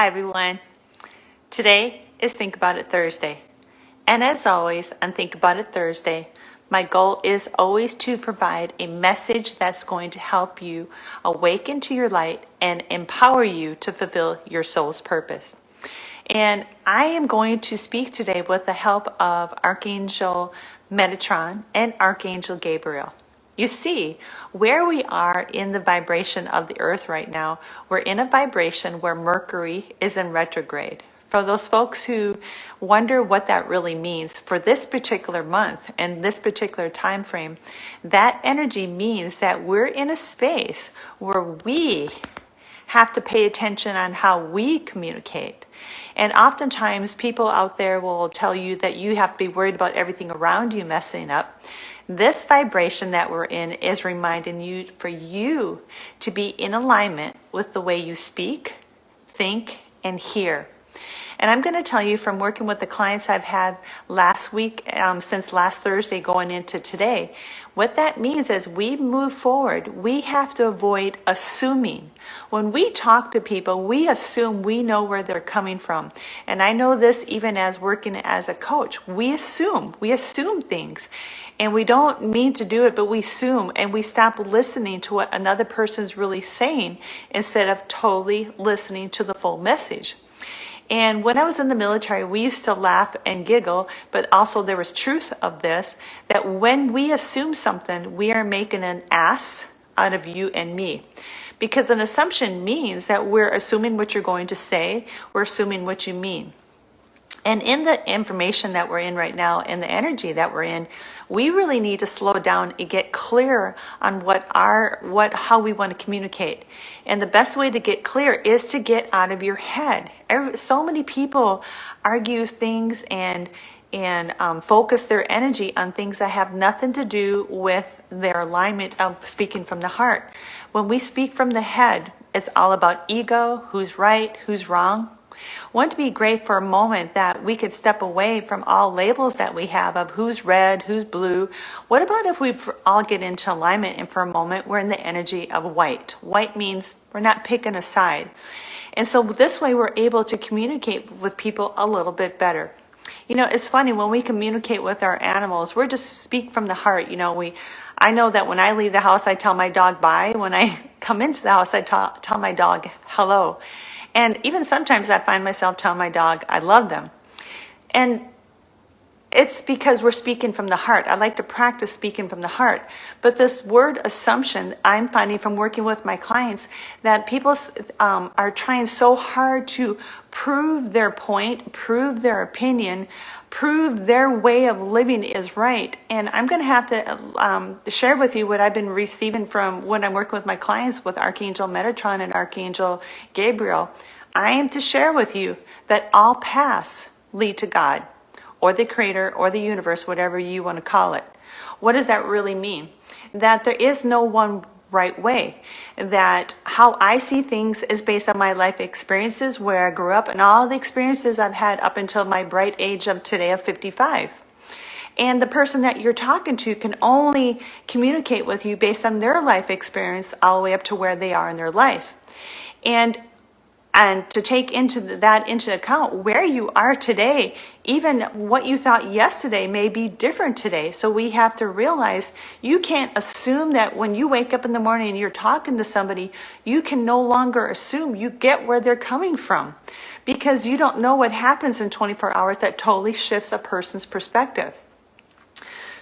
Hi everyone. Today is Think About It Thursday. And as always on Think About It Thursday, my goal is always to provide a message that's going to help you awaken to your light and empower you to fulfill your soul's purpose. And I am going to speak today with the help of Archangel Metatron and Archangel Gabriel. You see, where we are in the vibration of the earth right now, we're in a vibration where Mercury is in retrograde. For those folks who wonder what that really means for this particular month and this particular time frame, that energy means that we're in a space where we have to pay attention on how we communicate. And oftentimes people out there will tell you that you have to be worried about everything around you messing up. This vibration that we're in is reminding you for you to be in alignment with the way you speak, think, and hear. And I'm going to tell you from working with the clients I've had last week, since last Thursday going into today, what that means as we move forward, we have to avoid assuming. When we talk to people, we assume we know where they're coming from. And I know this even as working as a coach. We assume things. And we don't mean to do it, but we assume, and we stop listening to what another person's really saying instead of totally listening to the full message. And when I was in the military, we used to laugh and giggle, but also there was truth of this, that when we assume something, we are making an ass out of you and me. Because an assumption means that we're assuming what you're going to say, we're assuming what you mean. And in the information that we're in right now and the energy that we're in, we really need to slow down and get clear on how we want to communicate. And the best way to get clear is to get out of your head. So many people argue things and focus their energy on things that have nothing to do with their alignment of speaking from the heart. When we speak from the head, it's all about ego, who's right, who's wrong. Wouldn't it be great for a moment that we could step away from all labels that we have of who's red, who's blue? What about if we all get into alignment and for a moment we're in the energy of white? White means we're not picking a side. And so this way we're able to communicate with people a little bit better. You know, it's funny when we communicate with our animals, we're just speak from the heart. You know, I know that when I leave the house, I tell my dog bye. When I come into the house, I tell my dog hello. And even sometimes I find myself telling my dog, I love them. And it's because we're speaking from the heart. I like to practice speaking from the heart. But this word assumption, I'm finding from working with my clients that people are trying so hard to prove their point, prove their opinion, prove their way of living is right. And I'm going to have to share with you what I've been receiving from when I'm working with my clients with Archangel Metatron and Archangel Gabriel. I am to share with you that all paths lead to God, or the creator, or the universe, whatever you want to call it. What does that really mean? That there is no one right way. That how I see things is based on my life experiences, where I grew up, and all the experiences I've had up until my bright age of today of 55. And the person that you're talking to can only communicate with you based on their life experience all the way up to where they are in their life. And to take into account where you are today, even what you thought yesterday may be different today. So we have to realize you can't assume that when you wake up in the morning and you're talking to somebody, you can no longer assume. You get where they're coming from, because you don't know what happens in 24 hours that totally shifts a person's perspective.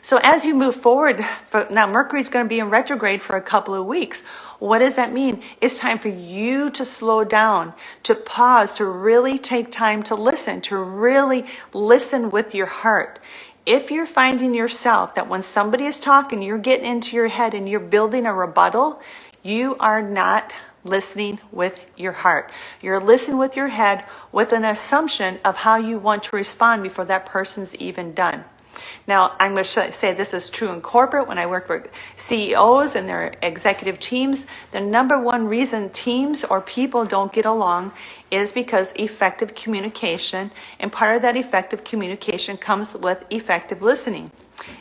So as you move forward, now Mercury's going to be in retrograde for a couple of weeks. What does that mean? It's time for you to slow down, to pause, to really take time to really listen with your heart. If you're finding yourself that when somebody is talking, you're getting into your head and you're building a rebuttal, you are not listening with your heart. You're listening with your head with an assumption of how you want to respond before that person's even done. Now, I'm going to say this is true in corporate. When I work with CEOs and their executive teams, the number one reason teams or people don't get along is because effective communication, and part of that effective communication comes with effective listening.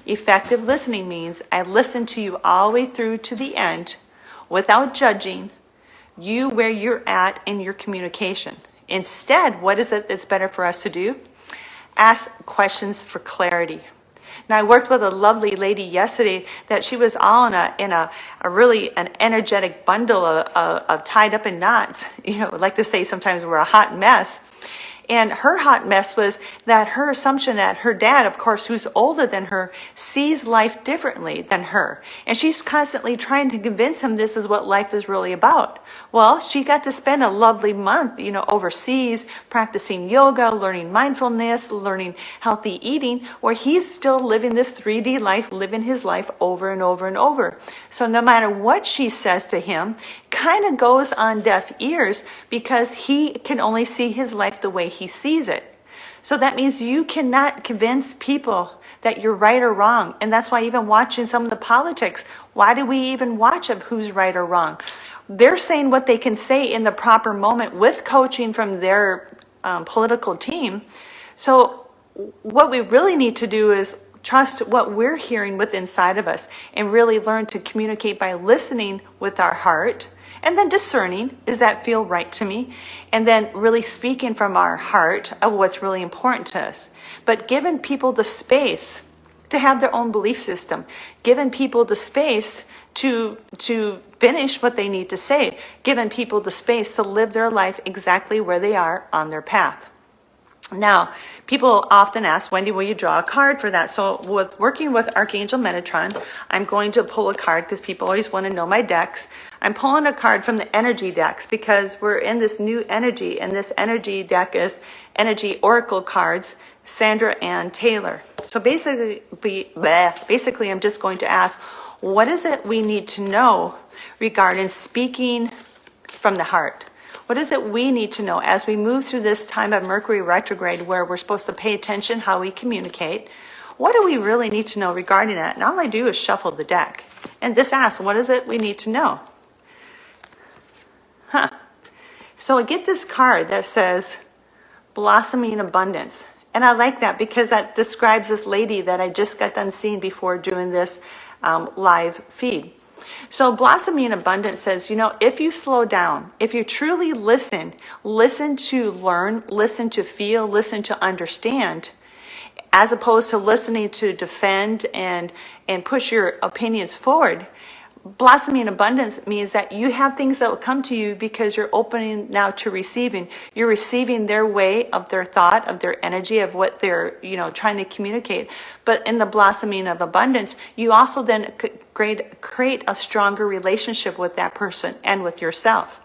Effective listening means I listen to you all the way through to the end without judging you where you're at in your communication. Instead, what is it that's better for us to do? Ask questions for clarity. Now, I worked with a lovely lady yesterday that she was all in a really an energetic bundle of tied up in knots. You know, like to say sometimes we're a hot mess. And her hot mess was that her assumption that her dad, of course, who's older than her, sees life differently than her. And she's constantly trying to convince him this is what life is really about. Well, she got to spend a lovely month, you know, overseas, practicing yoga, learning mindfulness, learning healthy eating, where he's still living this 3D life, living his life over and over and over. So no matter what she says to him, kind of goes on deaf ears because he can only see his life the way he sees it. So that means you cannot convince people that you're right or wrong. And that's why even watching some of the politics, why do we even watch of who's right or wrong? They're saying what they can say in the proper moment with coaching from their political team. So what we really need to do is trust what we're hearing within inside of us and really learn to communicate by listening with our heart. And then discerning, does that feel right to me? And then really speaking from our heart of what's really important to us. But giving people the space to have their own belief system, giving people the space to finish what they need to say, giving people the space to live their life exactly where they are on their path. Now, people often ask, Wendy, will you draw a card for that? So with working with Archangel Metatron, I'm going to pull a card because people always want to know my decks. I'm pulling a card from the energy decks because we're in this new energy, and this energy deck is Energy Oracle cards, Sandra Ann Taylor. So basically, I'm just going to ask, what is it we need to know regarding speaking from the heart? What is it we need to know as we move through this time of Mercury retrograde where we're supposed to pay attention how we communicate? What do we really need to know regarding that? And all I do is shuffle the deck and just ask, what is it we need to know? So I get this card that says blossoming abundance. And I like that because that describes this lady that I just got done seeing before doing this live feed. So blossoming abundance says, you know, if you slow down, if you truly listen to learn, listen to feel, listen to understand, as opposed to listening to defend and push your opinions forward, blossoming abundance means that you have things that will come to you because you're opening now to receiving. You're receiving their way of their thought, of their energy, of what they're, you know, trying to communicate. But in the blossoming of abundance, you also then create a stronger relationship with that person and with yourself.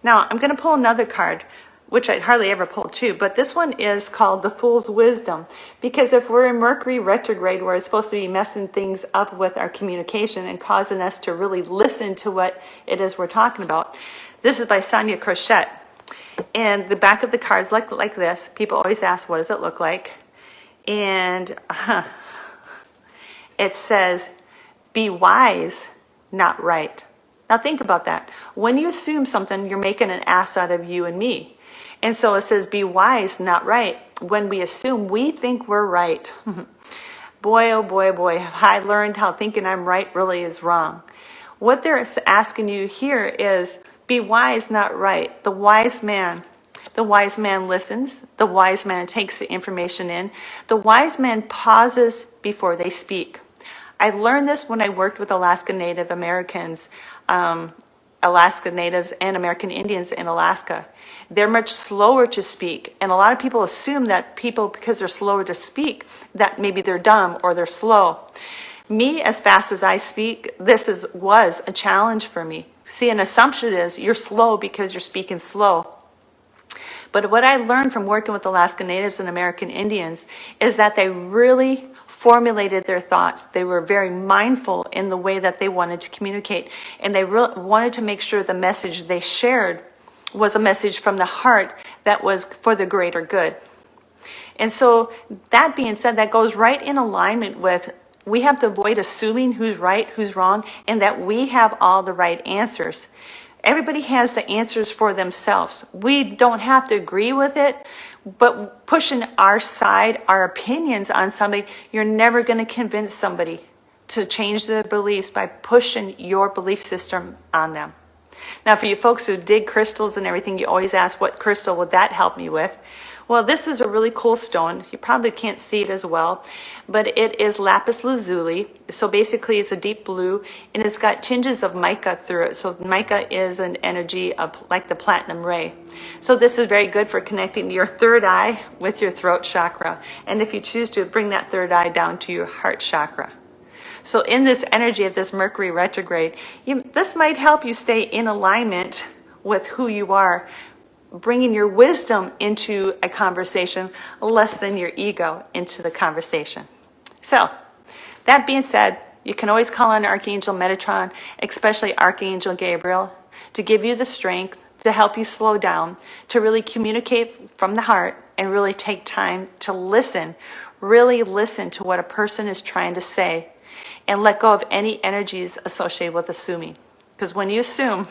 Now, I'm going to pull another card, which I hardly ever pull two, but this one is called the Fool's Wisdom. Because if we're in Mercury retrograde, where it's supposed to be messing things up with our communication and causing us to really listen to what it is we're talking about. This is by Sonia Crochet. And the back of the cards look like this. People always ask, what does it look like? And it says, be wise, not right. Now think about that. When you assume something, you're making an ass out of you and me. And so it says, be wise, not right. When we assume, we think we're right. Boy, oh boy, oh boy, have I learned how thinking I'm right really is wrong. What they're asking you here is, be wise, not right. The wise man listens. The wise man takes the information in. The wise man pauses before they speak. I learned this when I worked with Alaska Native Americans, Alaska Natives and American Indians in Alaska. They're much slower to speak. And a lot of people assume that people, because they're slower to speak, that maybe they're dumb or they're slow. Me, as fast as I speak, was a challenge for me. See, an assumption is you're slow because you're speaking slow. But what I learned from working with Alaska Natives and American Indians is that they really formulated their thoughts. They were very mindful in the way that they wanted to communicate. And they wanted to make sure the message they shared was a message from the heart that was for the greater good. And so that being said, that goes right in alignment with, we have to avoid assuming who's right, who's wrong, and that we have all the right answers. Everybody has the answers for themselves. We don't have to agree with it, but pushing our side, our opinions on somebody, you're never going to convince somebody to change their beliefs by pushing your belief system on them. Now, for you folks who dig crystals and everything, you always ask, what crystal would that help me with? Well, this is a really cool stone. You probably can't see it as well, but it is lapis lazuli. So basically it's a deep blue, and it's got tinges of mica through it. So mica is an energy of like the platinum ray. So this is very good for connecting your third eye with your throat chakra. And if you choose to, bring that third eye down to your heart chakra. So in this energy of this Mercury retrograde, this might help you stay in alignment with who you are, bringing your wisdom into a conversation less than your ego into the conversation. So that being said, you can always call on Archangel Metatron, especially Archangel Gabriel, to give you the strength to help you slow down, to really communicate from the heart and really take time to listen, really listen to what a person is trying to say, and let go of any energies associated with assuming. Because when you assume,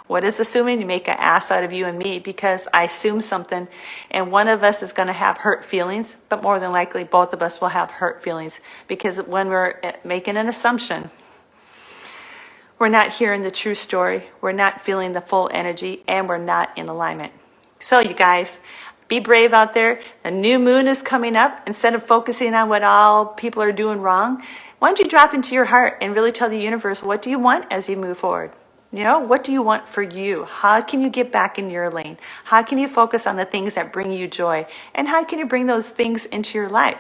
what is assuming? You make an ass out of you and me, because I assume something and one of us is going to have hurt feelings, but more than likely both of us will have hurt feelings, because when we're making an assumption, we're not hearing the true story, we're not feeling the full energy, and we're not in alignment. So you guys, be brave out there. The new moon is coming up. Instead of focusing on what all people are doing wrong, why don't you drop into your heart and really tell the universe, what do you want as you move forward? You know, what do you want for you? How can you get back in your lane? How can you focus on the things that bring you joy? And how can you bring those things into your life?